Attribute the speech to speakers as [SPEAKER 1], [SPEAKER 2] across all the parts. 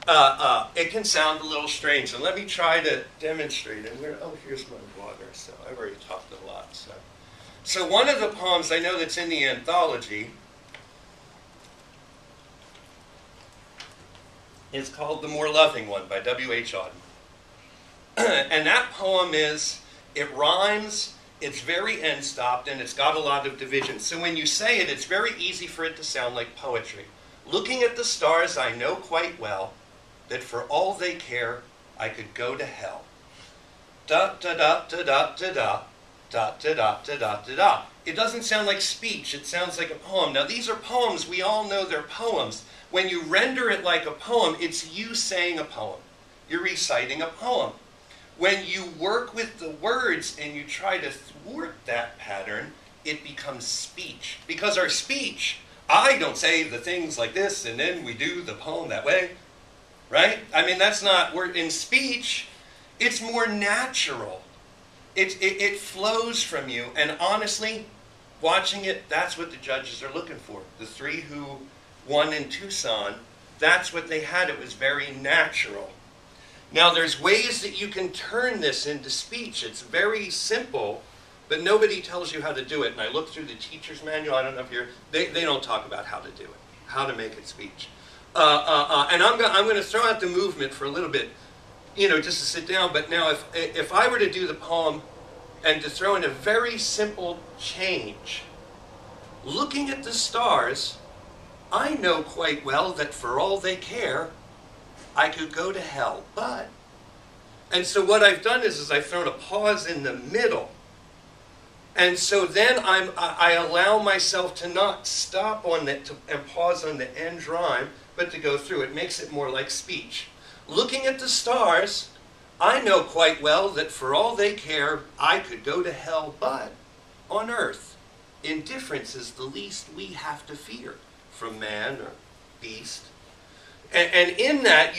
[SPEAKER 1] it can sound a little strange. And let me try to demonstrate it. Here's my water. So I've already talked a lot. So one of the poems I know that's in the anthology is called The More Loving One by W.H. Auden. And that poem it rhymes, it's very end-stopped, and it's got a lot of division. So when you say it, it's very easy for it to sound like poetry. Looking at the stars, I know quite well that for all they care, I could go to hell. Da-da-da-da-da-da-da. Da-da-da-da-da-da-da. It doesn't sound like speech, it sounds like a poem. Now these are poems, we all know they're poems. When you render it like a poem, it's you saying a poem. You're reciting a poem. When you work with the words and you try to thwart that pattern, it becomes speech. Because our speech, I don't say the things like this and then we do the poem that way, right? I mean, that's not, in speech, it's more natural. It flows from you, and honestly, watching it, that's what the judges are looking for. The three who won in Tucson, that's what they had. It was very natural. Now, there's ways that you can turn this into speech. It's very simple, but nobody tells you how to do it. And I looked through the teacher's manual. I don't know if they don't talk about how to do it, how to make it speech. And I'm going to throw out the movement for a little bit, just to sit down. But now, if I were to do the poem and to throw in a very simple change, looking at the stars, I know quite well that for all they care, I could go to hell, but. And so what I've done is I've thrown a pause in the middle. And so then I allow myself to not stop on that and pause on the end rhyme, but to go through. It makes it more like speech. Looking at the stars, I know quite well that for all they care, I could go to hell, but on earth, indifference is the least we have to fear from man or beast. And in that,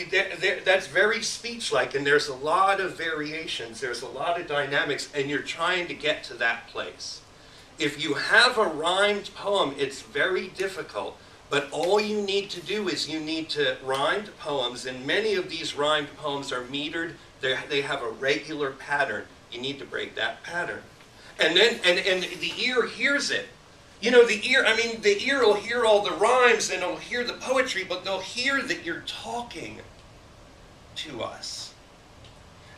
[SPEAKER 1] that's very speech-like, and there's a lot of variations, there's a lot of dynamics, and you're trying to get to that place. If you have a rhymed poem, it's very difficult, but all you need to do is you need to rhymed poems, and many of these rhymed poems are metered, they have a regular pattern. You need to break that pattern. And then, and the ear hears it. The ear will hear all the rhymes and it'll hear the poetry, but they'll hear that you're talking to us.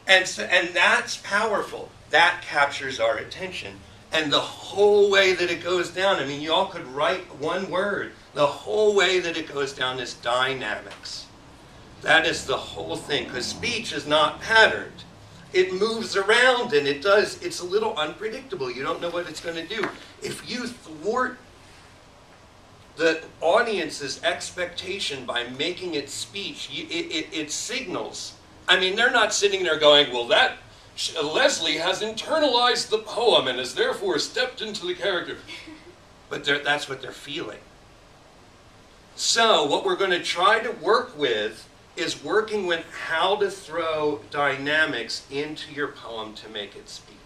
[SPEAKER 1] And that's powerful. That captures our attention. And the whole way that it goes down, you all could write one word. The whole way that it goes down is dynamics. That is the whole thing, because speech is not patterned. It moves around and it's a little unpredictable. You don't know what it's going to do. If you thwart the audience's expectation by making it speech, it signals. They're not sitting there going, well, Leslie has internalized the poem and has therefore stepped into the character. But that's what they're feeling. So what we're going to try to work with is working with how to throw dynamics into your poem to make it speech.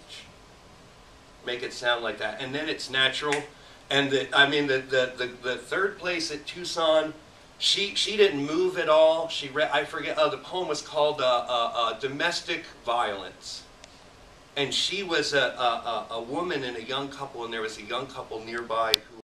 [SPEAKER 1] Make it sound like that. And then it's natural. And the third place at Tucson, she didn't move at all. I forget, the poem was called Domestic Violence. And she was a woman and a young couple, and there was a young couple nearby who